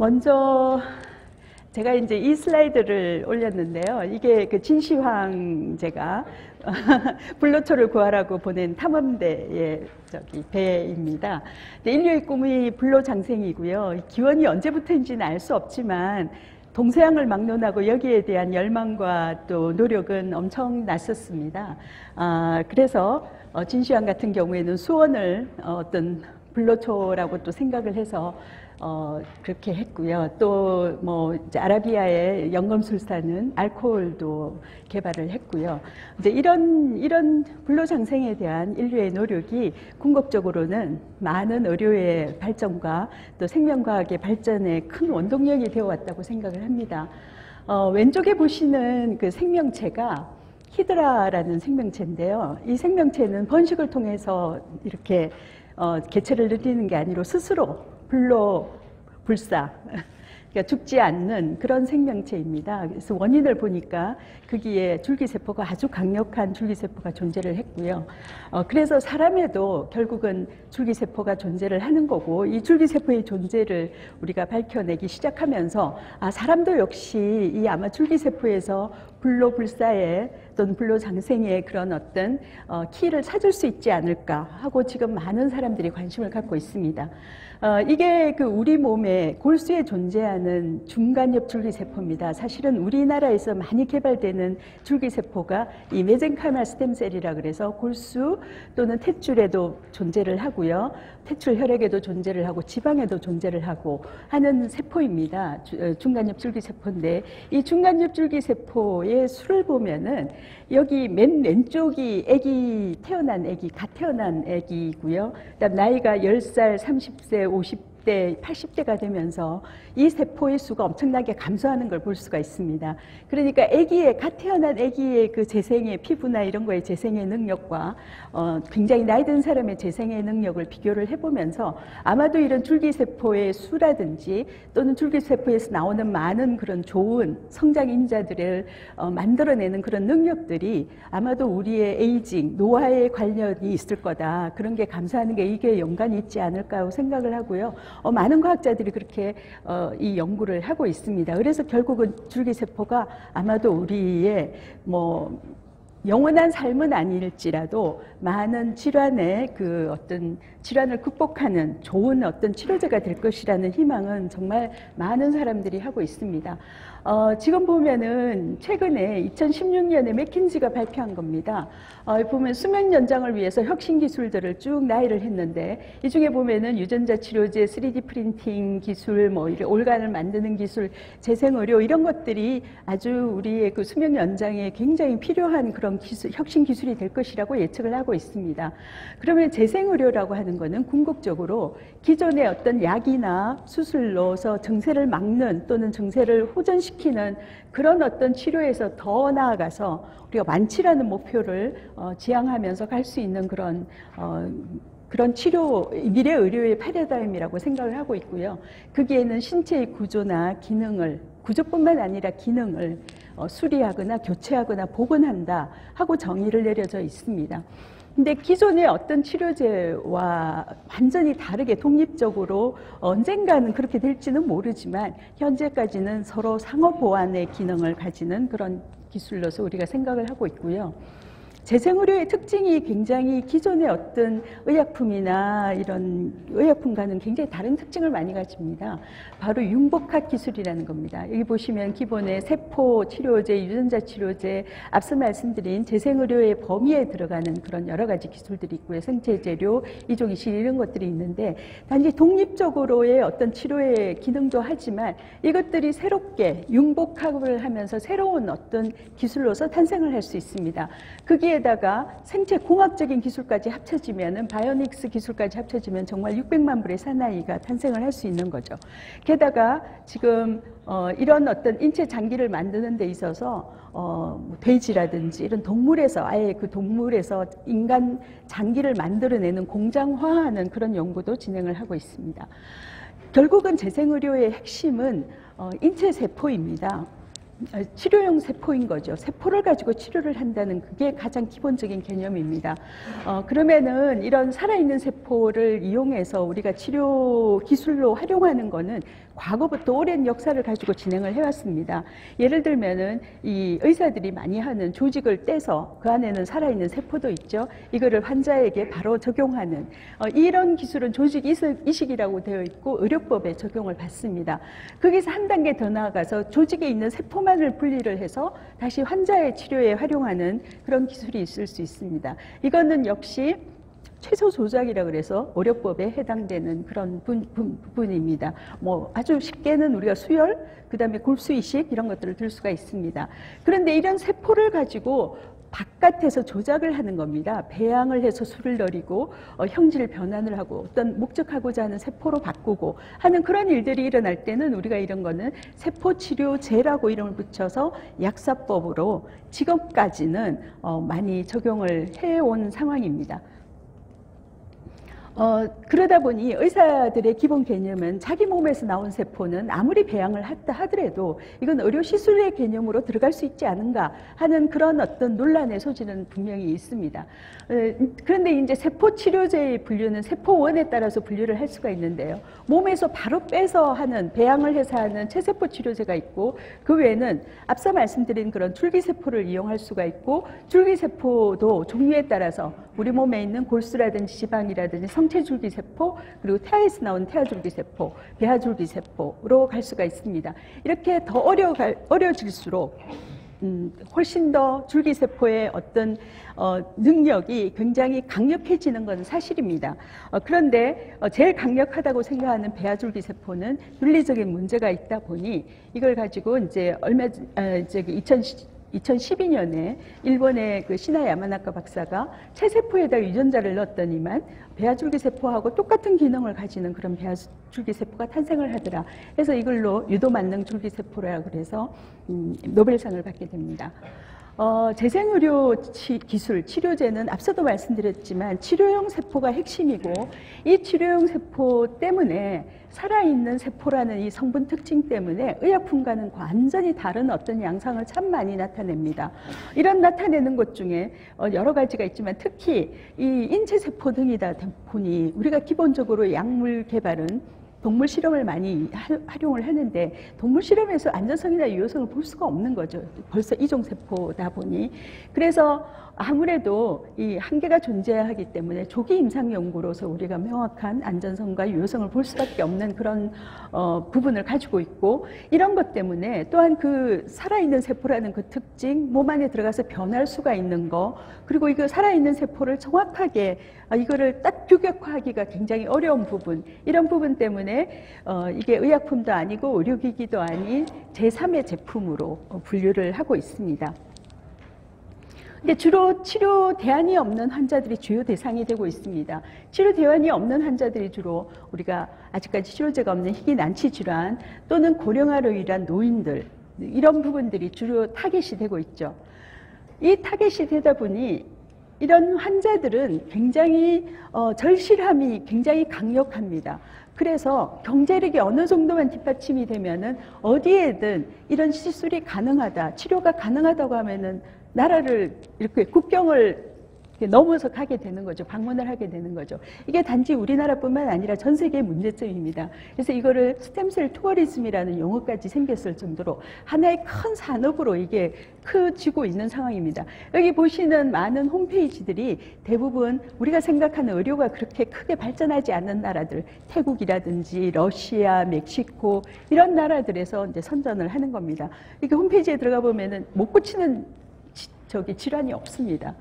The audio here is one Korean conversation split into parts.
먼저 제가 이제 이 슬라이드를 올렸는데요. 이게 그 진시황제가 불로초를 구하라고 보낸 탐험대의 배입니다. 인류의 꿈이 불로장생이고요. 기원이 언제부터인지는 알 수 없지만 동서양을 막론하고 여기에 대한 열망과 또 노력은 엄청났었습니다. 그래서 진시황 같은 경우에는 수원을 어떤 불로초라고 또 생각을 해서 그렇게 했고요. 또 뭐 아라비아의 연금술사는 알코올도 개발을 했고요. 이제 이런 불로장생에 대한 인류의 노력이 궁극적으로는 많은 의료의 발전과 또 생명과학의 발전에 큰 원동력이 되어 왔다고 생각을 합니다. 왼쪽에 보시는 그 생명체가 히드라라는 생명체인데요. 이 생명체는 번식을 통해서 이렇게 개체를 늘리는 게 아니라 스스로 불사, 그러니까 죽지 않는 그런 생명체입니다. 그래서 원인을 보니까 거기에 줄기세포가 아주 강력한 줄기세포가 존재를 했고요. 그래서 사람에도 결국은 줄기세포가 존재를 하는 거고, 이 줄기세포의 존재를 우리가 밝혀내기 시작하면서 사람도 역시 이 아마 줄기세포에서 불로불사의 또는 불로장생의 그런 어떤 키를 찾을 수 있지 않을까 하고 지금 많은 사람들이 관심을 갖고 있습니다. 이게 그 우리 몸에 골수에 존재하는 중간엽 줄기세포입니다. 사실은 우리나라에서 많이 개발되는 줄기세포가 이 메젠카이말 스템셀이라 그래서 골수 또는 탯줄에도 존재를 하고요. 탯줄 혈액에도 존재를 하고 지방에도 존재를 하고 하는 세포입니다. 중간엽 줄기세포인데, 이 중간엽 줄기세포의 수를 보면은 여기 맨 왼쪽이 갓 태어난 아기이고요. 그다음 나이가 10살, 30세, 50대, 80대가 되면서 이 세포의 수가 엄청나게 감소하는 걸 볼 수가 있습니다. 그러니까 갓 태어난 아기의 그 재생의 피부나 이런 거의 재생의 능력과 굉장히 나이 든 사람의 재생의 능력을 비교를 해보면서 아마도 이런 줄기세포의 수라든지 또는 줄기세포에서 나오는 많은 그런 좋은 성장인자들을 만들어내는 그런 능력들이 아마도 우리의 에이징, 노화에 관련이 있을 거다. 그런 게 감소하는 게 이게 연관이 있지 않을까 생각을 하고요. 많은 과학자들이 그렇게 이 연구를 하고 있습니다. 그래서 결국은 줄기세포가 아마도 우리의 영원한 삶은 아닐지라도 많은 질환의 그 어떤 질환을 극복하는 좋은 어떤 치료제가 될 것이라는 희망은 정말 많은 사람들이 하고 있습니다. 지금 보면은 최근에 2016년에 맥킨지가 발표한 겁니다. 보면 수명 연장을 위해서 혁신 기술들을 쭉 나열을 했는데, 이 중에 보면은 유전자 치료제, 3D 프린팅 기술, 올간을 만드는 기술, 재생의료 이런 것들이 아주 우리의 그 수명 연장에 굉장히 필요한 그런 혁신 기술이 될 것이라고 예측을 하고 있습니다. 그러면 재생의료라고 하는 거는 궁극적으로 기존의 어떤 약이나 수술로서 증세를 막는 또는 증세를 호전시키는 그런 어떤 치료에서 더 나아가서 우리가 완치라는 목표를 지향하면서 갈 수 있는 그런 치료, 미래 의료의 패러다임이라고 생각을 하고 있고요. 거기에는 신체의 구조나 기능을, 구조뿐만 아니라 기능을 수리하거나 교체하거나 복원한다 하고 정의를 내려져 있습니다. 근데 기존의 어떤 치료제와 완전히 다르게 독립적으로 언젠가는 그렇게 될지는 모르지만 현재까지는 서로 상호 보완의 기능을 가지는 그런 기술로서 우리가 생각을 하고 있고요. 재생의료의 특징이 굉장히 기존의 어떤 의약품이나 이런 의약품과는 굉장히 다른 특징을 많이 가집니다. 바로 융복합 기술이라는 겁니다. 여기 보시면 기본의 세포 치료제, 유전자 치료제, 앞서 말씀드린 재생의료의 범위에 들어가는 그런 여러 가지 기술들이 있고요. 생체 재료, 이종이실 이런 것들이 있는데, 단지 독립적으로의 어떤 치료의 기능도 하지만 이것들이 새롭게 융복합을 하면서 새로운 어떤 기술로서 탄생을 할 수 있습니다. 거기에다가 생체 공학적인 기술까지 합쳐지면은 바이오닉스 기술까지 합쳐지면 정말 600만 불의 사나이가 탄생을 할 수 있는 거죠. 게다가 지금 이런 어떤 인체 장기를 만드는 데 있어서 돼지라든지 이런 동물에서 아예 그 동물에서 인간 장기를 만들어내는 공장화하는 그런 연구도 진행을 하고 있습니다. 결국은 재생의료의 핵심은 인체 세포입니다. 치료용 세포인 거죠. 세포를 가지고 치료를 한다는 그게 가장 기본적인 개념입니다. 그러면은 이런 살아있는 세포를 이용해서 우리가 치료 기술로 활용하는 거는 과거부터 오랜 역사를 가지고 진행을 해왔습니다. 예를 들면은 이 의사들이 많이 하는 조직을 떼서 그 안에는 살아있는 세포도 있죠. 이거를 환자에게 바로 적용하는 이런 기술은 조직 이식이라고 되어 있고 의료법에 적용을 받습니다. 거기서 한 단계 더 나아가서 조직에 있는 세포만을 분리를 해서 다시 환자의 치료에 활용하는 그런 기술이 있을 수 있습니다. 이거는 역시 최소 조작이라 그래서 의료법에 해당되는 그런 부분입니다. 뭐 아주 쉽게는 우리가 수혈, 그다음에 골수 이식 이런 것들을 들 수가 있습니다. 그런데 이런 세포를 가지고 바깥에서 조작을 하는 겁니다. 배양을 해서 수를 내리고 형질 변환을 하고 어떤 목적하고자 하는 세포로 바꾸고 하는 그런 일들이 일어날 때는 우리가 이런 거는 세포치료제라고 이름을 붙여서 약사법으로 지금까지는 많이 적용을 해온 상황입니다. 그러다 보니 의사들의 기본 개념은 자기 몸에서 나온 세포는 아무리 배양을 했다 하더라도 이건 의료시술의 개념으로 들어갈 수 있지 않은가 하는 그런 어떤 논란의 소지는 분명히 있습니다. 그런데 이제 세포치료제의 분류는 세포원에 따라서 분류를 할 수가 있는데요. 몸에서 바로 빼서 하는, 배양을 해서 하는 체세포 치료제가 있고 그 외에는 앞서 말씀드린 그런 줄기세포를 이용할 수가 있고 줄기세포도 종류에 따라서 우리 몸에 있는 골수라든지 지방이라든지 성체줄기세포 그리고 태아에서 나온 태아줄기세포, 배아줄기세포로 갈 수가 있습니다. 이렇게 더 어려질수록 훨씬 더 줄기세포의 어떤 능력이 굉장히 강력해지는 것은 사실입니다. 그런데 제일 강력하다고 생각하는 배아줄기세포는 윤리적인 문제가 있다 보니 이걸 가지고 이제 2012년에 일본의 그 시나 야마나카 박사가 체세포에다 유전자를 넣었더니만 배아줄기세포하고 똑같은 기능을 가지는 그런 배아줄기세포가 탄생을 하더라. 그래서 이걸로 유도만능 줄기세포라고 그래서 노벨상을 받게 됩니다. 재생의료 기술, 치료제는 앞서도 말씀드렸지만 치료용 세포가 핵심이고 이 치료용 세포 때문에 살아있는 세포라는 이 성분 특징 때문에 의약품과는 완전히 다른 어떤 양상을 참 많이 나타냅니다. 이런 나타내는 것 중에 여러 가지가 있지만 특히 이 인체세포 등이다 보니 우리가 기본적으로 약물 개발은 동물 실험을 많이 활용을 하는데 동물 실험에서 안전성이나 유효성을 볼 수가 없는 거죠. 벌써 이종세포다 보니. 그래서 아무래도 이 한계가 존재하기 때문에 조기 임상 연구로서 우리가 명확한 안전성과 유효성을 볼 수밖에 없는 그런 부분을 가지고 있고 이런 것 때문에 또한 그 살아있는 세포라는 그 특징, 몸 안에 들어가서 변할 수가 있는 거 그리고 이거 살아있는 세포를 정확하게 이거를 딱 규격화하기가 굉장히 어려운 부분 이런 부분 때문에 이게 의약품도 아니고 의료기기도 아닌 제3의 제품으로 분류를 하고 있습니다. 근데 주로 치료 대안이 없는 환자들이 주요 대상이 되고 있습니다. 치료 대안이 없는 환자들이 주로 우리가 아직까지 치료제가 없는 희귀 난치 질환 또는 고령화로 인한 노인들 이런 부분들이 주로 타겟이 되고 있죠. 이 타겟이 되다 보니 이런 환자들은 굉장히 절실함이 굉장히 강력합니다. 그래서 경제력이 어느 정도만 뒷받침이 되면은 어디에든 이런 시술이 가능하다, 치료가 가능하다고 하면은 나라를 이렇게 국경을 넘어서 가게 되는 거죠. 방문을 하게 되는 거죠. 이게 단지 우리나라뿐만 아니라 전 세계의 문제점입니다. 그래서 이거를 스템셀 투어리즘이라는 용어까지 생겼을 정도로 하나의 큰 산업으로 이게 커지고 있는 상황입니다. 여기 보시는 많은 홈페이지들이 대부분 우리가 생각하는 의료가 그렇게 크게 발전하지 않는 나라들, 태국이라든지 러시아, 멕시코 이런 나라들에서 이제 선전을 하는 겁니다. 이렇게 홈페이지에 들어가 보면은 못 고치는 질환이 없습니다.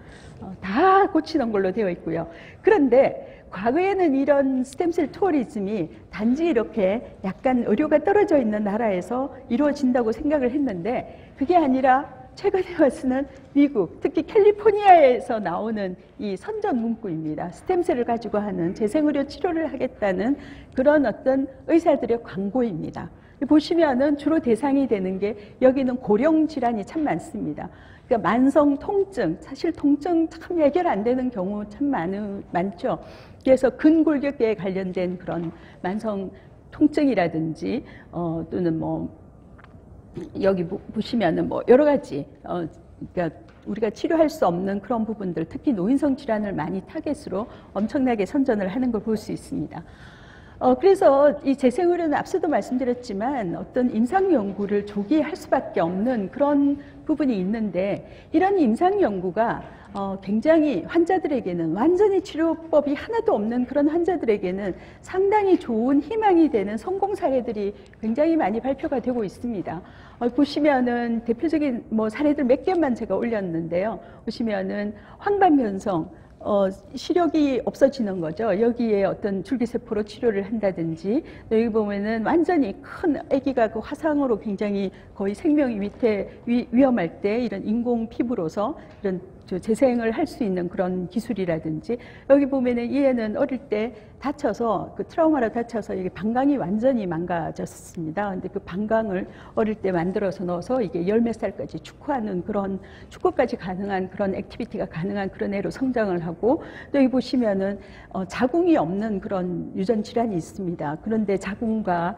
다 고치는 걸로 되어 있고요. 그런데 과거에는 이런 스템셀 투어리즘이 단지 이렇게 약간 의료가 떨어져 있는 나라에서 이루어진다고 생각을 했는데 그게 아니라 최근에 와서는 미국, 특히 캘리포니아에서 나오는 이 선전 문구입니다. 스템셀을 가지고 하는 재생의료 치료를 하겠다는 그런 어떤 의사들의 광고입니다. 보시면은 주로 대상이 되는 게 여기는 고령 질환이 참 많습니다. 그러니까 만성 통증, 사실 통증 참 해결 안 되는 경우 참 많죠. 그래서 근골격계에 관련된 그런 만성 통증이라든지 또는 뭐 여기 보시면은 뭐 여러 가지 그러니까 우리가 치료할 수 없는 그런 부분들, 특히 노인성 질환을 많이 타겟으로 엄청나게 선전을 하는 걸 볼 수 있습니다. 그래서 이 재생의료는 앞서도 말씀드렸지만 어떤 임상 연구를 조기에 할 수밖에 없는 그런 부분이 있는데, 이런 임상 연구가 굉장히 환자들에게는 완전히 치료법이 하나도 없는 그런 환자들에게는 상당히 좋은 희망이 되는 성공 사례들이 굉장히 많이 발표가 되고 있습니다. 보시면은 대표적인 뭐 사례들 몇 개만 제가 올렸는데요. 보시면은 황반변성, 시력이 없어지는 거죠. 여기에 어떤 줄기세포로 치료를 한다든지, 여기 보면은 완전히 큰 아기가 그 화상으로 굉장히 거의 생명이 위험할 때 이런 인공 피부로서 이런 재생을 할 수 있는 그런 기술이라든지, 여기 보면은 이 애는 어릴 때 다쳐서 그 트라우마로 다쳐서 이게 방광이 완전히 망가졌습니다. 근데 그 방광을 어릴 때 만들어서 넣어서 이게 열 몇 살까지 축구하는 그런 축구까지 가능한 그런 액티비티가 가능한 그런 애로 성장을 하고, 또 여기 보시면은 자궁이 없는 그런 유전 질환이 있습니다. 그런데 자궁과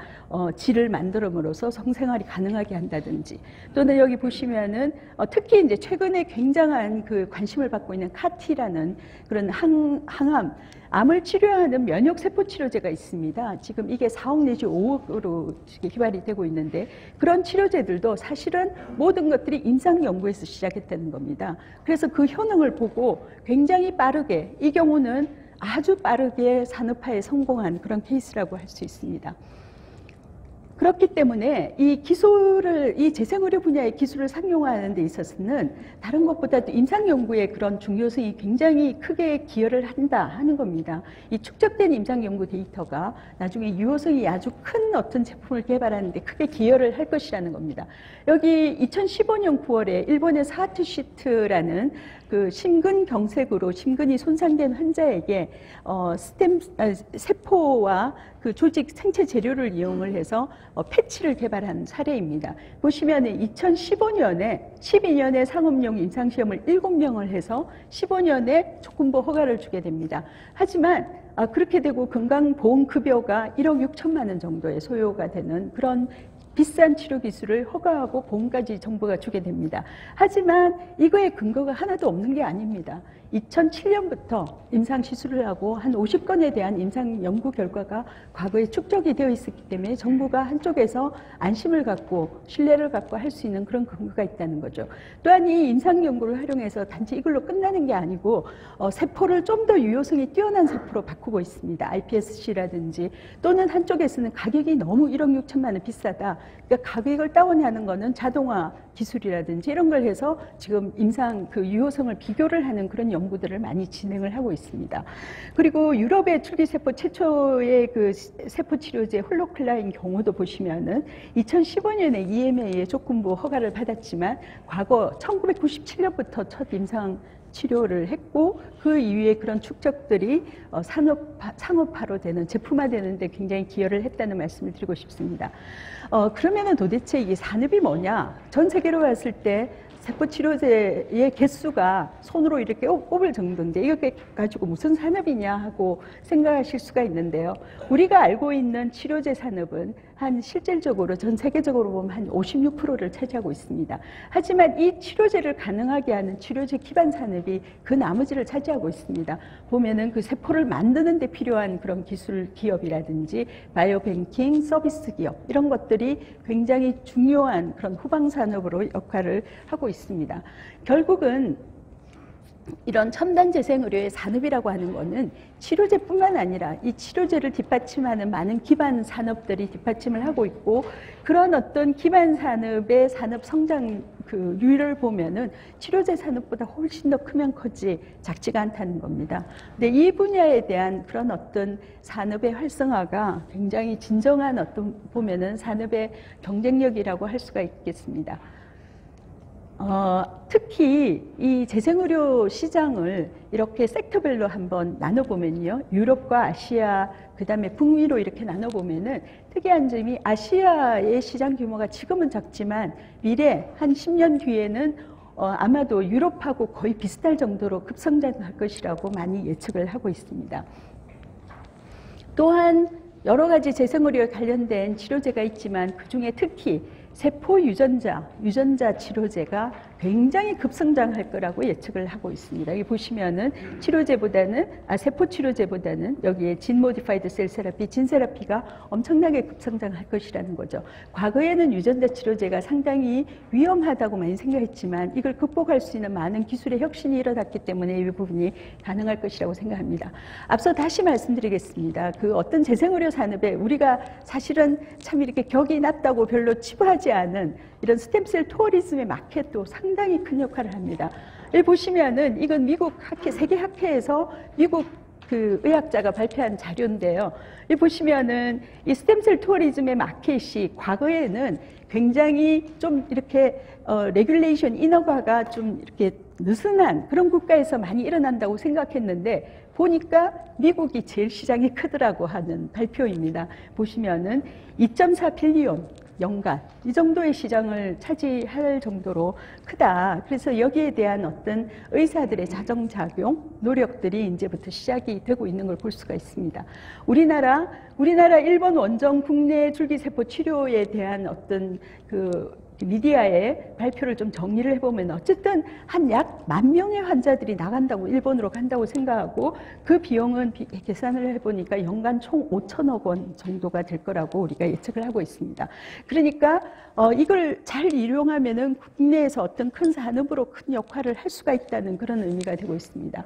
질을 만들음으로써 성생활이 가능하게 한다든지, 또는 여기 보시면은 특히 이제 최근에 굉장한 그 관심을 받고 있는 카티라는 그런 항암, 암을 치료하는 면역세포 치료제가 있습니다. 지금 이게 4억 내지 5억으로 개발이 되고 있는데, 그런 치료제들도 사실은 모든 것들이 임상 연구에서 시작했다는 겁니다. 그래서 그 효능을 보고 굉장히 빠르게, 이 경우는 아주 빠르게 산업화에 성공한 그런 케이스라고 할 수 있습니다. 그렇기 때문에 이 기술을, 이 재생의료 분야의 기술을 상용화하는 데 있어서는 다른 것보다도 임상연구의 그런 중요성이 굉장히 크게 기여를 한다 하는 겁니다. 이 축적된 임상연구 데이터가 나중에 유효성이 아주 큰 어떤 제품을 개발하는 데 크게 기여를 할 것이라는 겁니다. 여기 2015년 9월에 일본의 사하트시트라는 그 심근경색으로 심근이 손상된 환자에게 세포와 그 조직 생체 재료를 이용을 해서 패치를 개발한 사례입니다. 보시면 2015년에 12년에 상업용 임상시험을 7명을 해서 15년에 조건부 허가를 주게 됩니다. 하지만 그렇게 되고 건강보험급여가 1억 6천만 원 정도의 소요가 되는 그런 비싼 치료 기술을 허가하고 보험까지 정부가 주게 됩니다. 하지만 이거에 근거가 하나도 없는 게 아닙니다. 2007년부터 임상 시술을 하고 한 50건에 대한 임상 연구 결과가 과거에 축적이 되어 있었기 때문에 정부가 한쪽에서 안심을 갖고 신뢰를 갖고 할 수 있는 그런 근거가 있다는 거죠. 또한 이 임상 연구를 활용해서 단지 이걸로 끝나는 게 아니고 세포를 좀 더 유효성이 뛰어난 세포로 바꾸고 있습니다. iPSC라든지, 또는 한쪽에서는 가격이 너무 1억 6천만 원 비싸다. 그러니까 가격을 다운하는 거는 자동화 기술이라든지 이런 걸 해서 지금 임상 그 유효성을 비교를 하는 그런 연구들을 많이 진행을 하고 있습니다. 그리고 유럽의 줄기세포 최초의 그 세포 치료제 홀로클라인 경우도 보시면은 2015년에 EMA의 조건부 허가를 받았지만 과거 1997년부터 첫 임상 치료를 했고, 그 이후에 그런 축적들이 상업화로 되는, 제품화되는 데 굉장히 기여를 했다는 말씀을 드리고 싶습니다. 그러면은 도대체 이 산업이 뭐냐? 전 세계로 봤을 때 세포치료제의 개수가 손으로 이렇게 꼽을 정도인데 이거 가지고 무슨 산업이냐 하고 생각하실 수가 있는데요. 우리가 알고 있는 치료제 산업은 한 실질적으로 전 세계적으로 보면 한 56%를 차지하고 있습니다. 하지만 이 치료제를 가능하게 하는 치료제 기반 산업이 그 나머지를 차지하고 있습니다. 보면은 그 세포를 만드는 데 필요한 그런 기술 기업이라든지 바이오뱅킹 서비스 기업, 이런 것들이 굉장히 중요한 그런 후방 산업으로 역할을 하고 있습니다. 결국은 이런 첨단 재생 의료의 산업이라고 하는 것은 치료제뿐만 아니라 이 치료제를 뒷받침하는 많은 기반 산업들이 뒷받침을 하고 있고, 그런 어떤 기반 산업의 산업 성장 그 률을 보면은 치료제 산업보다 훨씬 더 크면 크지 작지가 않다는 겁니다. 근데 이 분야에 대한 그런 어떤 산업의 활성화가 굉장히 진정한 어떤 보면은 산업의 경쟁력이라고 할 수가 있겠습니다. 특히 이 재생의료 시장을 이렇게 섹터별로 한번 나눠보면요. 유럽과 아시아, 그 다음에 북미로 이렇게 나눠보면은 특이한 점이 아시아의 시장 규모가 지금은 작지만 미래 한 10년 뒤에는 아마도 유럽하고 거의 비슷할 정도로 급성장할 것이라고 많이 예측을 하고 있습니다. 또한 여러 가지 재생의료에 관련된 치료제가 있지만 그중에 특히 세포 유전자 치료제가 굉장히 급성장할 거라고 예측을 하고 있습니다. 여기 보시면은 세포 치료제보다는 여기에 진 모디파이드 셀 세라피, 진 세라피가 엄청나게 급성장할 것이라는 거죠. 과거에는 유전자 치료제가 상당히 위험하다고 많이 생각했지만 이걸 극복할 수 있는 많은 기술의 혁신이 일어났기 때문에 이 부분이 가능할 것이라고 생각합니다. 앞서 다시 말씀드리겠습니다. 그 어떤 재생의료 산업에 우리가 사실은 참 이렇게 격이 낮다고 별로 치부하지 않은 이런 스템셀 투어리즘의 마켓도 상당히 큰 역할을 합니다. 여기 보시면은 이건 미국 세계 학회에서 미국 그 의학자가 발표한 자료인데요. 여기 보시면은 이 스템셀 투어리즘의 마켓이 과거에는 굉장히 좀 이렇게 레귤레이션 인허가가 좀 이렇게 느슨한 그런 국가에서 많이 일어난다고 생각했는데 보니까 미국이 제일 시장이 크더라고 하는 발표입니다. 보시면은 2.4 빌리온 연간 이 정도의 시장을 차지할 정도로 크다. 그래서 여기에 대한 어떤 의사들의 자정작용 노력들이 이제부터 시작이 되고 있는 걸 볼 수가 있습니다. 우리나라 일본 원정 국내 줄기세포 치료에 대한 어떤 그 미디어의 발표를 좀 정리를 해보면 어쨌든 한 약 10,000명의 환자들이 일본으로 간다고 생각하고 그 비용은 계산을 해보니까 연간 총 5천억 원 정도가 될 거라고 우리가 예측을 하고 있습니다. 그러니까 이걸 잘 이용하면은 국내에서 어떤 큰 산업으로 큰 역할을 할 수가 있다는 그런 의미가 되고 있습니다.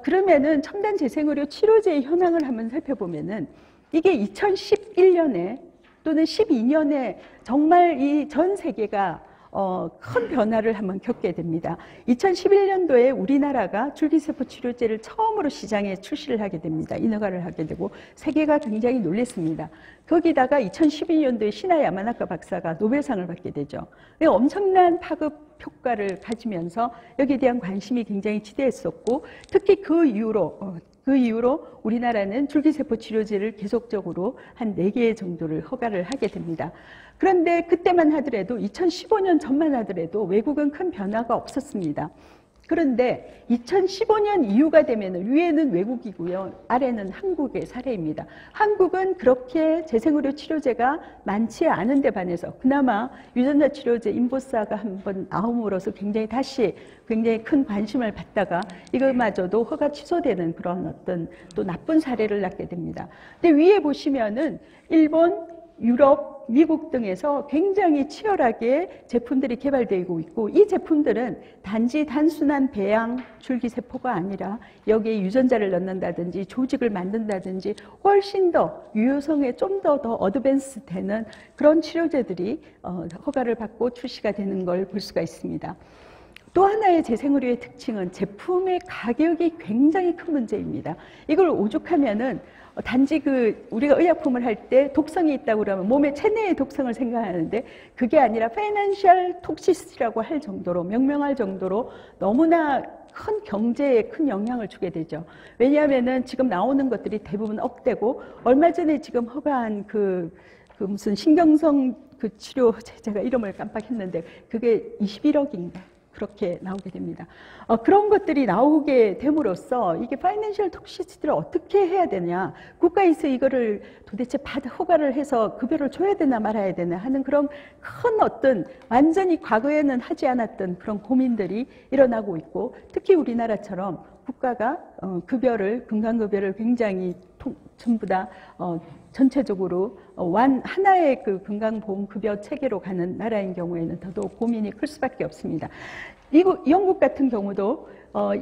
그러면은 첨단 재생의료 치료제의 현황을 한번 살펴보면은 이게 2011년에 또는 12년에 정말 이 전 세계가 큰 변화를 한번 겪게 됩니다. 2011년도에 우리나라가 줄기세포 치료제를 처음으로 시장에 출시를 하게 됩니다. 인허가를 하게 되고 세계가 굉장히 놀랐습니다. 거기다가 2012년도에 시나 야마나카 박사가 노벨상을 받게 되죠. 엄청난 파급 효과를 가지면서 여기에 대한 관심이 굉장히 지대했었고 특히 그 이후로 우리나라는 줄기세포 치료제를 계속적으로 한 4개 정도를 허가를 하게 됩니다. 그런데 그때만 하더라도 2015년 전만 하더라도 외국은 큰 변화가 없었습니다. 그런데 2015년 이후가 되면 위에는 외국이고요. 아래는 한국의 사례입니다. 한국은 그렇게 재생의료 치료제가 많지 않은 데 반해서 그나마 유전자 치료제 인보사가 한번 나옴으로써 다시 굉장히 큰 관심을 받다가 이것마저도 허가 취소되는 그런 어떤 또 나쁜 사례를 낳게 됩니다. 근데 위에 보시면은 일본, 유럽, 미국 등에서 굉장히 치열하게 제품들이 개발되고 있고 이 제품들은 단순한 배양 줄기세포가 아니라 여기에 유전자를 넣는다든지 조직을 만든다든지 훨씬 더 유효성에 좀 더 어드밴스 되는 그런 치료제들이 허가를 받고 출시가 되는 걸 볼 수가 있습니다. 또 하나의 재생의료의 특징은 제품의 가격이 굉장히 큰 문제입니다. 이걸 오죽하면은 단지 우리가 의약품을 할 때 독성이 있다고 그러면 몸의 체내의 독성을 생각하는데 그게 아니라 파이낸셜 톡시시티라고 할 정도로 명명할 정도로 너무나 큰 경제에 큰 영향을 주게 되죠. 왜냐하면은 지금 나오는 것들이 대부분 억대고 얼마 전에 지금 허가한 무슨 신경성 치료제 제가 이름을 깜빡했는데 그게 21억인가 그렇게 나오게 됩니다. 그런 것들이 나오게 됨으로써 이게 파이낸셜 톡시시티를 어떻게 해야 되냐, 국가에서 이거를 도대체 허가를 해서 급여를 줘야 되나 말아야 되나 하는 그런 큰 어떤 완전히 과거에는 하지 않았던 그런 고민들이 일어나고 있고 특히 우리나라처럼 국가가 건강급여를 굉장히 전부 다 전체적으로 하나의 건강보험급여 체계로 가는 나라인 경우에는 더더욱 고민이 클 수밖에 없습니다. 영국 같은 경우도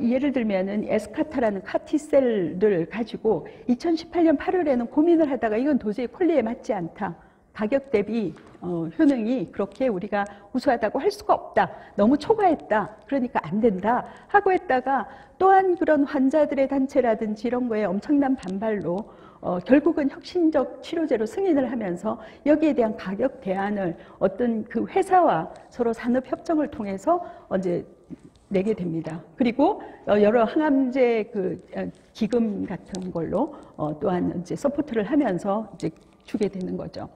예를 들면은 에스카타라는 카티셀을 가지고 2018년 8월에는 고민을 하다가 이건 도저히 콜리에 맞지 않다. 가격 대비 효능이 그렇게 우리가 우수하다고 할 수가 없다. 너무 초과했다. 그러니까 안 된다. 하고 했다가 또한 그런 환자들의 단체라든지 이런 거에 엄청난 반발로 결국은 혁신적 치료제로 승인을 하면서 여기에 대한 가격 대안을 어떤 그 회사와 서로 산업협정을 통해서 이제 내게 됩니다. 그리고 여러 항암제 기금 같은 걸로 또한 이제 서포트를 하면서 이제 주게 되는 거죠.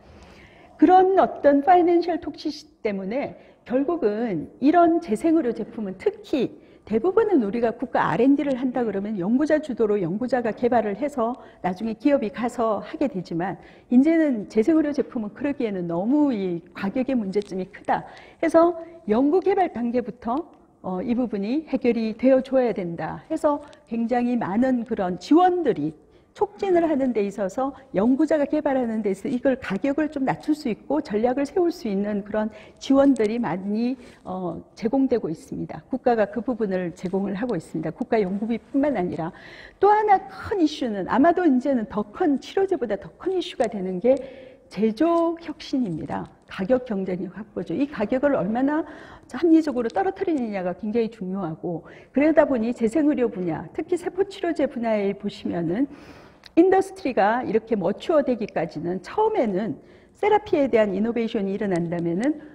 그런 어떤 파이낸셜 톡시시티 때문에 결국은 이런 재생의료 제품은 특히 대부분은 우리가 국가 R&D를 한다 그러면 연구자 주도로 연구자가 개발을 해서 나중에 기업이 가서 하게 되지만, 이제는 재생의료 제품은 그러기에는 너무 이 가격의 문제점이 크다 해서 연구 개발 단계부터 이 부분이 해결이 되어줘야 된다 해서 굉장히 많은 그런 지원들이 촉진을 하는 데 있어서 연구자가 개발하는 데 있어서 이걸 가격을 좀 낮출 수 있고 전략을 세울 수 있는 그런 지원들이 많이 제공되고 있습니다. 국가가 그 부분을 제공을 하고 있습니다. 국가 연구비뿐만 아니라 또 하나 큰 이슈는, 아마도 이제는 더 큰, 치료제보다 더 큰 이슈가 되는 게 제조 혁신입니다. 가격 경쟁력 확보죠. 이 가격을 얼마나 합리적으로 떨어뜨리느냐가 굉장히 중요하고, 그러다 보니 재생의료 분야, 특히 세포치료제 분야에 보시면은 인더스트리가 이렇게 머추어되기까지는 처음에는 세라피에 대한 이노베이션이 일어난다면은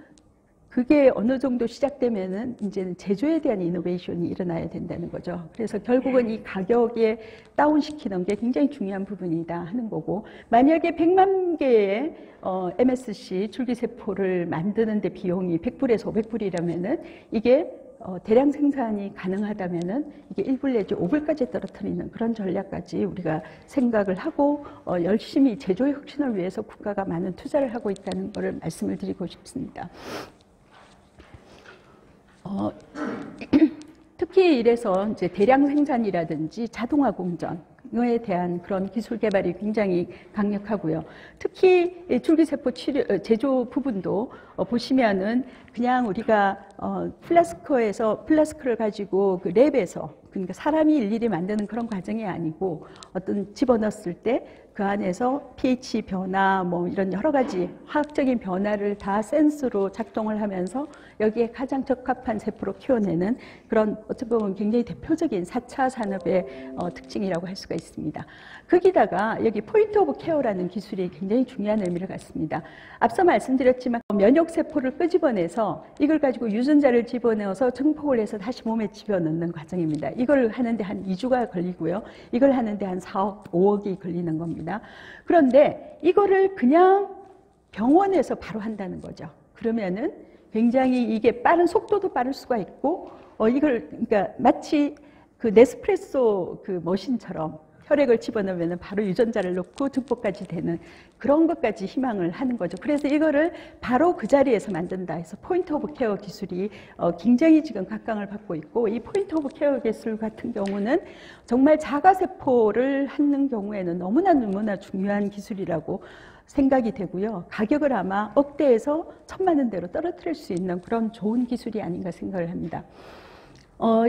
그게 어느 정도 시작되면은 이제는 제조에 대한 이노베이션이 일어나야 된다는 거죠. 그래서 결국은 이 가격에 다운시키는 게 굉장히 중요한 부분이다 하는 거고, 만약에 100만 개의 MSC 줄기세포를 만드는 데 비용이 100불에서 500불이라면은 이게 대량 생산이 가능하다면은 이게 1불 내지 5불까지 떨어뜨리는 그런 전략까지 우리가 생각을 하고 열심히 제조 혁신을 위해서 국가가 많은 투자를 하고 있다는 것을 말씀을 드리고 싶습니다. 특히 이래서 이제 대량 생산이라든지 자동화 공정에 대한 그런 기술 개발이 굉장히 강력하고요. 특히 줄기세포 제조 부분도 보시면은 그냥 우리가 플라스크를 가지고 그 랩에서, 그러니까 사람이 일일이 만드는 그런 과정이 아니고 어떤 집어넣었을 때 그 안에서 pH 변화 뭐 이런 여러 가지 화학적인 변화를 다 센스로 작동을 하면서 여기에 가장 적합한 세포로 키워내는 그런 어떻게 보면 굉장히 대표적인 4차 산업의 특징이라고 할 수가 있습니다. 거기다가 여기 포인트 오브 케어라는 기술이 굉장히 중요한 의미를 갖습니다. 앞서 말씀드렸지만 면역세포를 끄집어내서 이걸 가지고 유전자를 집어넣어서 증폭을 해서 다시 몸에 집어넣는 과정입니다. 이걸 하는데 한 2주가 걸리고요. 이걸 하는데 한 4억, 5억이 걸리는 겁니다. 그런데 이거를 그냥 병원에서 바로 한다는 거죠. 그러면은 굉장히 이게 빠른 속도도 빠를 수가 있고, 그러니까 마치 그 네스프레소 그 머신처럼 혈액을 집어넣으면 바로 유전자를 넣고 증폭까지 되는 그런 것까지 희망을 하는 거죠. 그래서 이거를 바로 그 자리에서 만든다 해서 포인트 오브 케어 기술이 굉장히 지금 각광을 받고 있고, 이 포인트 오브 케어 기술 같은 경우는 정말 자가세포를 하는 경우에는 너무나 중요한 기술이라고 생각이 되고요. 가격을 아마 억대에서 1,000만 원대로 떨어뜨릴 수 있는 그런 좋은 기술이 아닌가 생각을 합니다.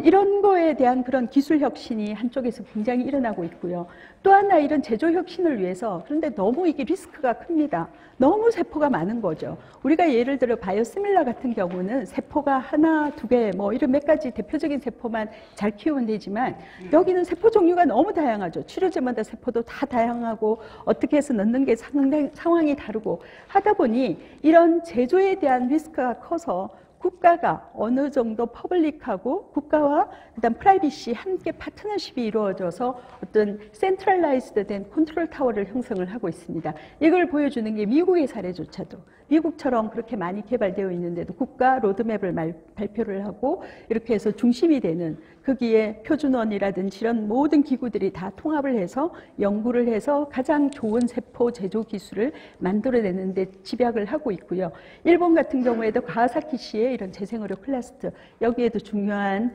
이런 거에 대한 그런 기술 혁신이 한쪽에서 굉장히 일어나고 있고요. 또 하나 이런 제조 혁신을 위해서, 그런데 너무 이게 리스크가 큽니다. 너무 세포가 많은 거죠. 우리가 예를 들어 바이오시밀라 같은 경우는 세포가 하나, 두 개, 뭐 이런 몇 가지 대표적인 세포만 잘 키우면 되지만, 여기는 세포 종류가 너무 다양하죠. 치료제마다 세포도 다 다양하고 어떻게 해서 넣는 게 상황이 다르고 하다 보니 이런 제조에 대한 리스크가 커서 국가가 어느 정도 퍼블릭하고 국가와 그다음 프라이빗이 함께 파트너십이 이루어져서 어떤 센트럴라이즈드 된 컨트롤 타워를 형성을 하고 있습니다. 이걸 보여주는 게 미국의 사례조차도, 미국처럼 그렇게 많이 개발되어 있는데도 국가 로드맵을 발표를 하고 이렇게 해서 중심이 되는, 거기에 표준원이라든지 이런 모든 기구들이 다 통합을 해서 연구를 해서 가장 좋은 세포 제조 기술을 만들어내는 데 집약을 하고 있고요. 일본 같은 경우에도 가와사키시의 이런 재생의료 클러스터, 여기에도 중요한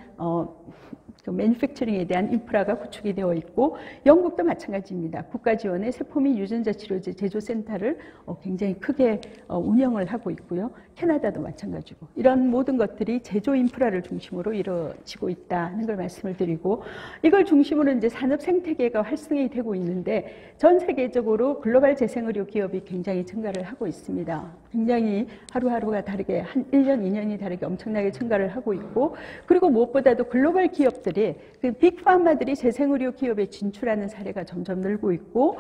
그 매니팩처링에 대한 인프라가 구축이 되어 있고, 영국도 마찬가지입니다. 국가 지원의 세포 및 유전자 치료제 제조센터를 굉장히 크게 운영을 하고 있고요. 캐나다도 마찬가지고, 이런 모든 것들이 제조 인프라를 중심으로 이루어지고 있다는 걸 말씀을 드리고, 이걸 중심으로 이제 산업 생태계가 활성이 되고 있는데 전 세계적으로 글로벌 재생의료 기업이 굉장히 증가를 하고 있습니다. 굉장히 하루하루가 다르게 한 1년, 2년이 다르게 엄청나게 증가를 하고 있고, 그리고 무엇보다도 글로벌 기업들이 그 빅파마들이 재생의료 기업에 진출하는 사례가 점점 늘고 있고,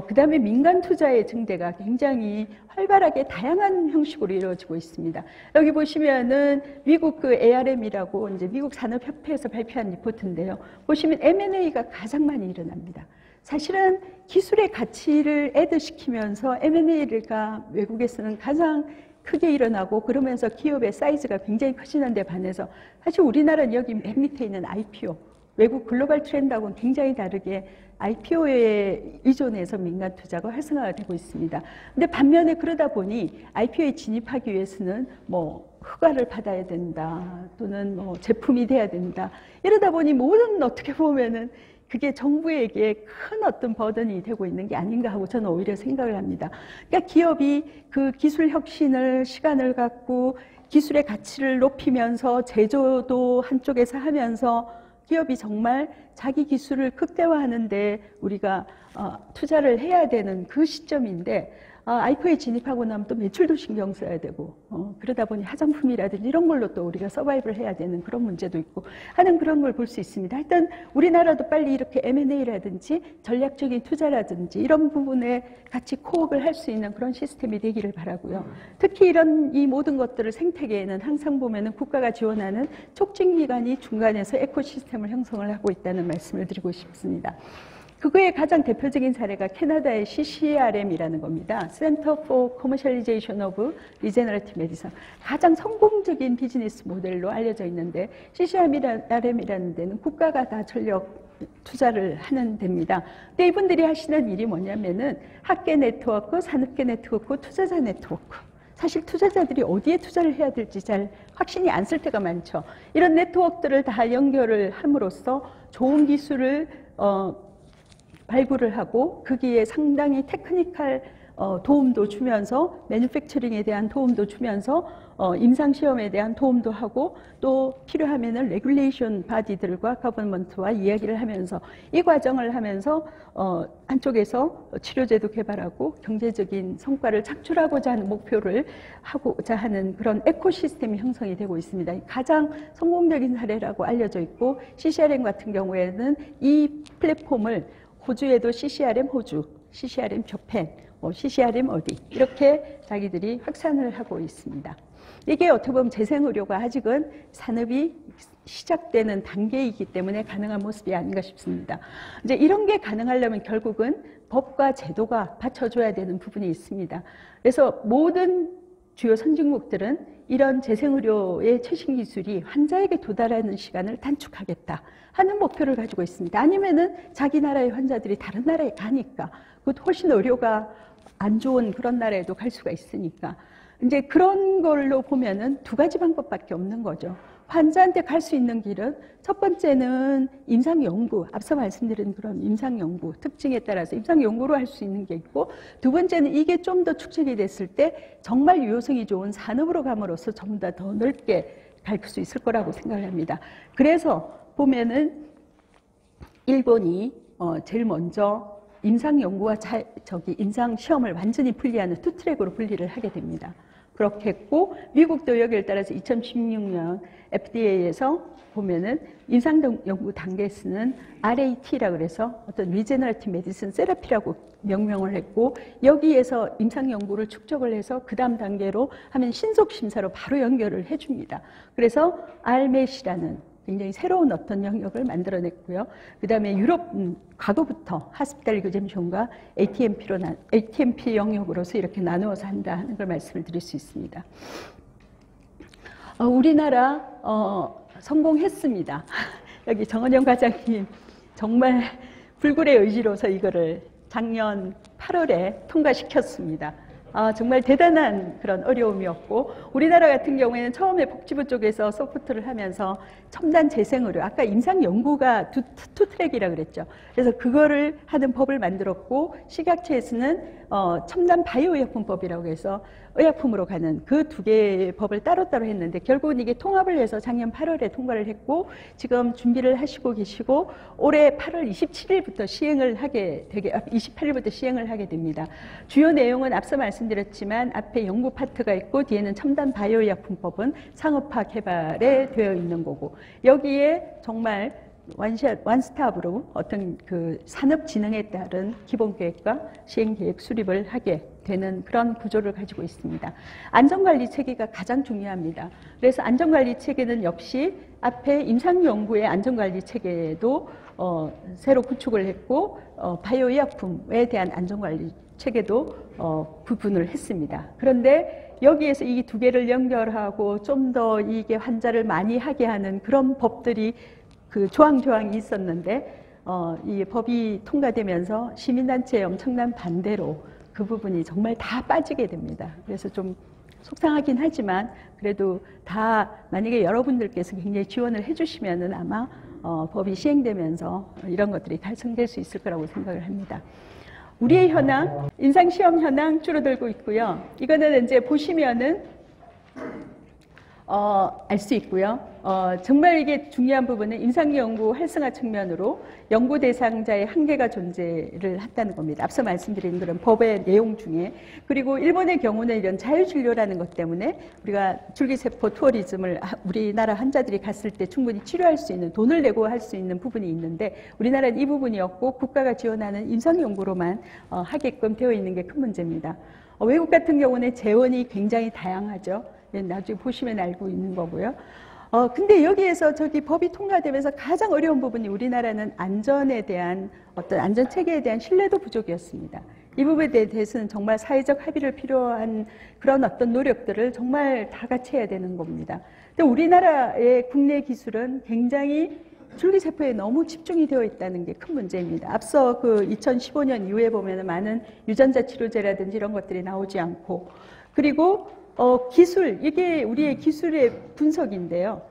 그 다음에 민간 투자의 증대가 굉장히 활발하게 다양한 형식으로 이루어지고 있습니다. 여기 보시면은 미국 그 ARM이라고 이제 미국 산업협회에서 발표한 리포트인데요. 보시면 M&A가 가장 많이 일어납니다. 사실은 기술의 가치를 애드시키면서 M&A가 외국에서는 가장 크게 일어나고 그러면서 기업의 사이즈가 굉장히 커지는 데 반해서 사실 우리나라는 여기 맨 밑에 있는 IPO, 외국 글로벌 트렌드하고는 굉장히 다르게 IPO에 의존해서 민간 투자가 활성화가 되고 있습니다. 근데 반면에 그러다 보니 IPO에 진입하기 위해서는 뭐 허가를 받아야 된다, 또는 뭐 제품이 돼야 된다. 이러다 보니 모든 어떻게 보면은 그게 정부에게 큰 어떤 버든이 되고 있는 게 아닌가 하고 저는 오히려 생각을 합니다. 그러니까 기업이 그 기술 혁신을 시간을 갖고 기술의 가치를 높이면서 제조도 한쪽에서 하면서 기업이 정말 자기 기술을 극대화하는데 우리가 투자를 해야 되는 그 시점인데 IPO에 진입하고 나면 또 매출도 신경 써야 되고 그러다 보니 화장품이라든지 이런 걸로 또 우리가 서바이브를 해야 되는 그런 문제도 있고 하는 그런 걸 볼 수 있습니다. 하여튼 우리나라도 빨리 이렇게 M&A라든지 전략적인 투자라든지 이런 부분에 같이 코업을 할 수 있는 그런 시스템이 되기를 바라고요. 특히 이런 이 모든 것들을 생태계에는 항상 보면은 국가가 지원하는 촉진기관이 중간에서 에코시스템을 형성을 하고 있다는 말씀을 드리고 싶습니다. 그거의 가장 대표적인 사례가 캐나다의 CCRM이라는 겁니다. Center for Commercialization of Regenerative Medicine. 가장 성공적인 비즈니스 모델로 알려져 있는데 CCRM이라는 데는 국가가 다 전력 투자를 하는 데입니다. 근데 이분들이 하시는 일이 뭐냐면은 학계 네트워크, 산업계 네트워크, 투자자 네트워크. 사실 투자자들이 어디에 투자를 해야 될지 잘 확신이 안 쓸 때가 많죠. 이런 네트워크들을 다 연결을 함으로써 좋은 기술을 발굴을 하고 거기에 상당히 테크니컬 도움도 주면서 매뉴팩처링에 대한 도움도 주면서 임상시험에 대한 도움도 하고 또 필요하면은 레귤레이션 바디들과 거버먼트와 이야기를 하면서 이 과정을 하면서 한쪽에서 치료제도 개발하고 경제적인 성과를 창출하고자 하는 목표를 하고자 하는 그런 에코시스템이 형성이 되고 있습니다. 가장 성공적인 사례라고 알려져 있고 CCRM 같은 경우에는 이 플랫폼을 호주에도 CCRM 호주, CCRM 저펜, CCRM 어디 이렇게 자기들이 확산을 하고 있습니다. 이게 어떻게 보면 재생의료가 아직은 산업이 시작되는 단계이기 때문에 가능한 모습이 아닌가 싶습니다. 이제 이런 게 가능하려면 결국은 법과 제도가 받쳐줘야 되는 부분이 있습니다. 그래서 모든 주요 선진국들은 이런 재생의료의 최신 기술이 환자에게 도달하는 시간을 단축하겠다 하는 목표를 가지고 있습니다. 아니면은 자기 나라의 환자들이 다른 나라에 가니까 그 훨씬 의료가 안 좋은 그런 나라에도 갈 수가 있으니까 이제 그런 걸로 보면은 두 가지 방법밖에 없는 거죠. 환자한테 갈 수 있는 길은 첫 번째는 임상연구, 앞서 말씀드린 그런 임상연구, 특징에 따라서 임상연구로 할 수 있는 게 있고 두 번째는 이게 좀 더 축적이 됐을 때 정말 유효성이 좋은 산업으로 감으로써 전부 더 넓게 갈 수 있을 거라고 생각을 합니다. 그래서 보면은 일본이 제일 먼저 임상연구와 임상시험을 완전히 분리하는 투 트랙으로 분리를 하게 됩니다. 그렇게 했고 미국도 여기를 따라서 2016년 FDA에서 보면은 임상연구 단계에서는 RAT라고 그래서 어떤 리제너러티브 메디슨 세라피라고 명명을 했고 여기에서 임상연구를 축적을 해서 그 다음 단계로 하면 신속심사로 바로 연결을 해줍니다. 그래서 RMET이라는 굉장히 새로운 어떤 영역을 만들어냈고요. 그 다음에 유럽 과거부터 하스피탈 이그젬션과 ATMP 영역으로서 이렇게 나누어서 한다 하는 걸 말씀을 드릴 수 있습니다. 우리나라 성공했습니다. 여기 정은영 과장님 정말 불굴의 의지로서 이거를 작년 8월에 통과시켰습니다. 정말 대단한 그런 어려움이었고 우리나라 같은 경우에는 처음에 복지부 쪽에서 서포트를 하면서 첨단 재생의료, 아까 임상연구가 투 트랙이라고 그랬죠. 그래서 그거를 하는 법을 만들었고 식약처에서는 첨단 바이오의약품법이라고 해서 의약품으로 가는 그 두 개의 법을 따로따로 했는데 결국은 이게 통합을 해서 작년 8월에 통과를 했고 지금 준비를 하시고 계시고 올해 8월 27일부터 시행을 하게 되게 28일부터 시행을 하게 됩니다. 주요 내용은 앞서 말씀드렸지만 앞에 연구 파트가 있고 뒤에는 첨단 바이오의약품법은 상업화 개발에 되어 있는 거고 여기에 정말 원샷, 원스톱으로 어떤 그 산업진흥에 따른 기본계획과 시행계획 수립을 하게 되는 그런 구조를 가지고 있습니다. 안전관리 체계가 가장 중요합니다. 그래서 안전관리 체계는 역시 앞에 임상연구의 안전관리 체계도 새로 구축을 했고 바이오의약품에 대한 안전관리 체계도 구분을 했습니다. 그런데 여기에서 이 두 개를 연결하고 좀 더 이게 환자를 많이 하게 하는 그런 법들이 그 조항이 있었는데 이 법이 통과되면서 시민단체의 엄청난 반대로 그 부분이 정말 다 빠지게 됩니다. 그래서 좀 속상하긴 하지만 그래도 다 만약에 여러분들께서 굉장히 지원을 해주시면은 아마 법이 시행되면서 이런 것들이 달성될 수 있을 거라고 생각을 합니다. 우리의 현황, 임상시험 현황 줄어들고 있고요. 이거는 이제 보시면은 알 수 있고요. 정말 이게 중요한 부분은 임상연구 활성화 측면으로 연구 대상자의 한계가 존재를 했다는 겁니다. 앞서 말씀드린 그런 법의 내용 중에. 그리고 일본의 경우는 이런 자유진료라는 것 때문에 우리가 줄기세포 투어리즘을 우리나라 환자들이 갔을 때 충분히 치료할 수 있는, 돈을 내고 할 수 있는 부분이 있는데 우리나라는 이 부분이 없고 국가가 지원하는 임상연구로만 하게끔 되어 있는 게 큰 문제입니다. 외국 같은 경우는 재원이 굉장히 다양하죠. 나중에 보시면 알고 있는 거고요. 근데 여기에서 저기 법이 통과되면서 가장 어려운 부분이 우리나라는 안전에 대한 어떤 안전체계에 대한 신뢰도 부족이었습니다. 이 부분에 대해서는 정말 사회적 합의를 필요한 그런 어떤 노력들을 정말 다 같이 해야 되는 겁니다. 근데 우리나라의 국내 기술은 굉장히 줄기세포에 너무 집중이 되어 있다는 게 큰 문제입니다. 앞서 그 2015년 이후에 보면 많은 유전자 치료제라든지 이런 것들이 나오지 않고, 그리고 기술, 이게 우리의 기술의 분석인데요.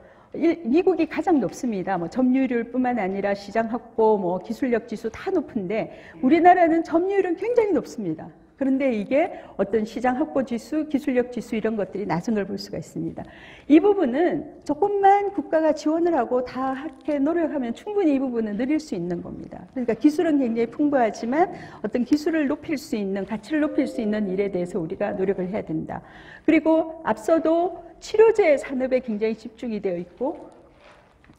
미국이 가장 높습니다. 뭐 점유율뿐만 아니라 시장 확보, 뭐 기술력 지수 다 높은데 우리나라는 점유율은 굉장히 높습니다. 그런데 이게 어떤 시장 확보 지수, 기술력 지수 이런 것들이 낮은 걸 볼 수가 있습니다. 이 부분은 조금만 국가가 지원을 하고 다 함께 노력하면 충분히 이 부분은 늘릴 수 있는 겁니다. 그러니까 기술은 굉장히 풍부하지만 어떤 기술을 높일 수 있는, 가치를 높일 수 있는 일에 대해서 우리가 노력을 해야 된다. 그리고 앞서도 치료제 산업에 굉장히 집중이 되어 있고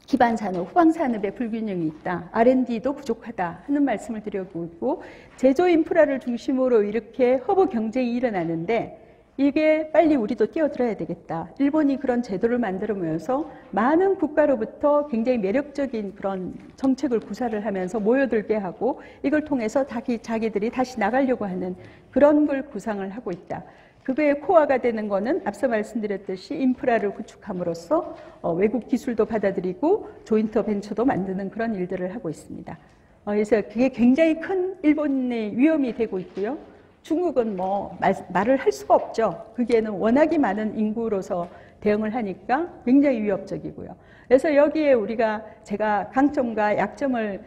기반 산업, 후방 산업에 불균형이 있다. R&D도 부족하다 하는 말씀을 드리고 있고, 제조 인프라를 중심으로 이렇게 허브 경쟁이 일어나는데 이게 빨리 우리도 뛰어들어야 되겠다. 일본이 그런 제도를 만들면서 많은 국가로부터 굉장히 매력적인 그런 정책을 구사를 하면서 모여들게 하고 이걸 통해서 자기들이 다시 나가려고 하는 그런 걸 구상을 하고 있다. 그거의 코어가 되는 거는 앞서 말씀드렸듯이 인프라를 구축함으로써 외국 기술도 받아들이고 조인트 벤처도 만드는 그런 일들을 하고 있습니다. 그래서 그게 굉장히 큰 일본의 위험이 되고 있고요. 중국은 뭐 말을 할 수가 없죠. 그게는 워낙에 많은 인구로서 대응을 하니까 굉장히 위협적이고요. 그래서 여기에 제가 강점과 약점을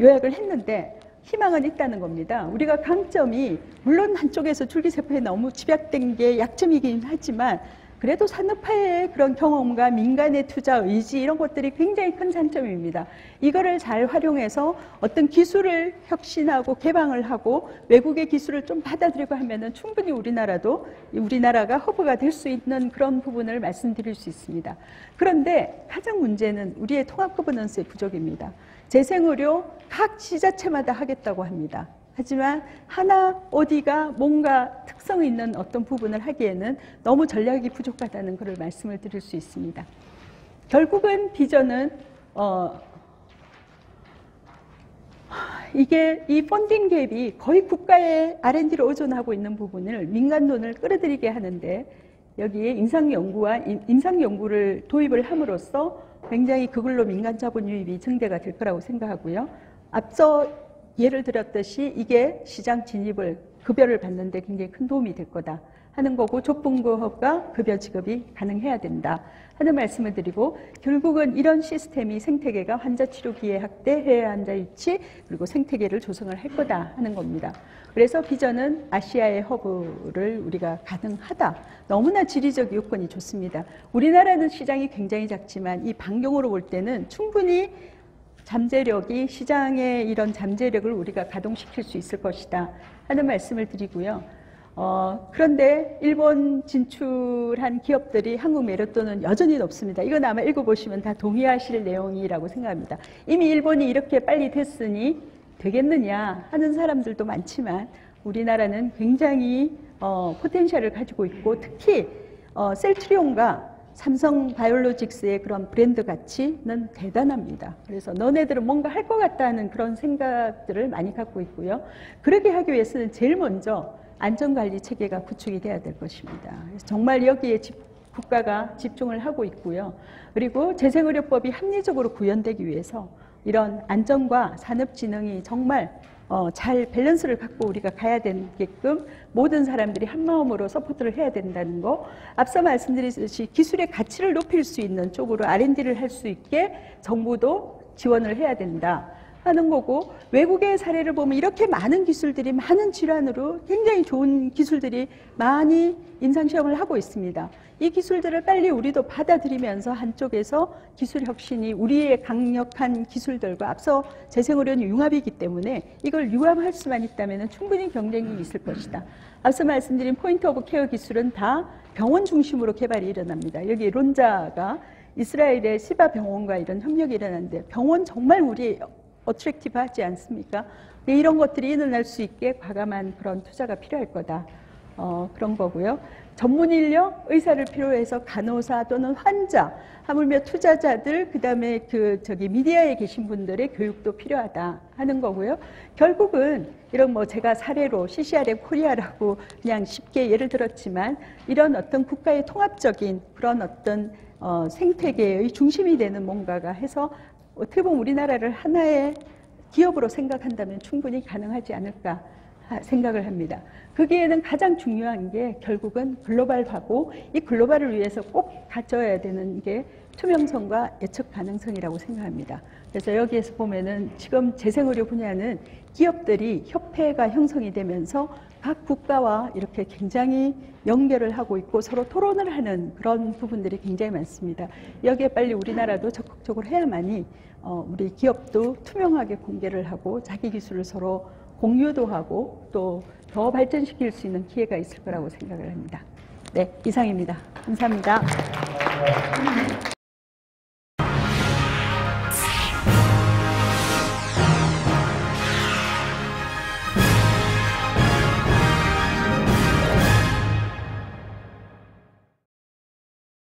요약을 했는데 희망은 있다는 겁니다. 우리가 강점이 물론 한쪽에서 줄기세포에 너무 집약된 게 약점이긴 하지만 그래도 산업화의 그런 경험과 민간의 투자 의지 이런 것들이 굉장히 큰 장점입니다. 이거를 잘 활용해서 어떤 기술을 혁신하고 개방을 하고 외국의 기술을 좀 받아들이고 하면은 충분히 우리나라가 허브가 될 수 있는 그런 부분을 말씀드릴 수 있습니다. 그런데 가장 문제는 우리의 통합 거버넌스의 부족입니다. 재생의료 각 지자체마다 하겠다고 합니다. 하지만 하나 어디가 뭔가 특성 있는 어떤 부분을 하기에는 너무 전략이 부족하다는 그런 말씀을 드릴 수 있습니다. 결국은 비전은 이게 이 펀딩 갭이 거의 국가의 R&D를 의존하고 있는 부분을 민간 돈을 끌어들이게 하는데 여기에 임상연구를 도입을 함으로써 굉장히 그걸로 민간 자본 유입이 증대가 될 거라고 생각하고요. 앞서 예를 들었듯이 이게 시장 진입을 급여를 받는데 굉장히 큰 도움이 될 거다 하는 거고 족분고업과 급여 지급이 가능해야 된다 하는 말씀을 드리고 결국은 이런 시스템이 생태계가 환자 치료기회 확대, 해외 환자 유치 그리고 생태계를 조성을 할 거다 하는 겁니다. 그래서 비전은 아시아의 허브를 우리가 가능하다. 너무나 지리적 요건이 좋습니다. 우리나라는 시장이 굉장히 작지만 이 반경으로 볼 때는 충분히 잠재력이 시장의 이런 잠재력을 우리가 가동시킬 수 있을 것이다 하는 말씀을 드리고요. 그런데 일본 진출한 기업들이 한국 매력도는 여전히 높습니다. 이건 아마 읽어보시면 다 동의하실 내용이라고 생각합니다. 이미 일본이 이렇게 빨리 됐으니 되겠느냐 하는 사람들도 많지만 우리나라는 굉장히 포텐셜을 가지고 있고 특히 셀트리온과 삼성 바이오로직스의 그런 브랜드 가치는 대단합니다. 그래서 너네들은 뭔가 할 것 같다는 그런 생각들을 많이 갖고 있고요. 그렇게 하기 위해서는 제일 먼저 안전관리 체계가 구축이 돼야 될 것입니다. 정말 여기에 국가가 집중을 하고 있고요. 그리고 재생의료법이 합리적으로 구현되기 위해서 이런 안전과 산업진흥이 정말 잘 밸런스를 갖고 우리가 가야 되게끔 모든 사람들이 한마음으로 서포트를 해야 된다는 거, 앞서 말씀드렸듯이 기술의 가치를 높일 수 있는 쪽으로 R&D를 할 수 있게 정부도 지원을 해야 된다 하는 거고, 외국의 사례를 보면 이렇게 많은 기술들이 많은 질환으로 굉장히 좋은 기술들이 많이 임상시험을 하고 있습니다. 이 기술들을 빨리 우리도 받아들이면서 한쪽에서 기술 혁신이 우리의 강력한 기술들과 앞서 재생의료는 융합이기 때문에 이걸 융합할 수만 있다면 충분히 경쟁이 있을 것이다. 앞서 말씀드린 포인트 오브 케어 기술은 다 병원 중심으로 개발이 일어납니다. 여기 론자가 이스라엘의 시바 병원과 이런 협력이 일어났는데, 병원 정말 우리 어트랙티브 하지 않습니까? 이런 것들이 일어날 수 있게 과감한 그런 투자가 필요할 거다. 그런 거고요. 전문 인력, 의사를 필요해서 간호사 또는 환자, 하물며 투자자들, 그 다음에 미디어에 계신 분들의 교육도 필요하다 하는 거고요. 결국은 이런 제가 사례로 CCRM 코리아라고 그냥 쉽게 예를 들었지만, 이런 어떤 국가의 통합적인 그런 어떤 생태계의 중심이 되는 뭔가가 해서 어떻게 보면 우리나라를 하나의 기업으로 생각한다면 충분히 가능하지 않을까 생각을 합니다. 거기에는 가장 중요한 게 결국은 글로벌화고, 이 글로벌을 위해서 꼭 가져야 되는 게 투명성과 예측 가능성이라고 생각합니다. 그래서 여기에서 보면은 지금 재생의료 분야는 기업들이 협회가 형성이 되면서 각 국가와 이렇게 굉장히 연결을 하고 있고 서로 토론을 하는 그런 부분들이 굉장히 많습니다. 여기에 빨리 우리나라도 적극적으로 해야만이 우리 기업도 투명하게 공개를 하고 자기 기술을 서로 공유도 하고 또 더 발전시킬 수 있는 기회가 있을 거라고 생각을 합니다. 네, 이상입니다. 감사합니다.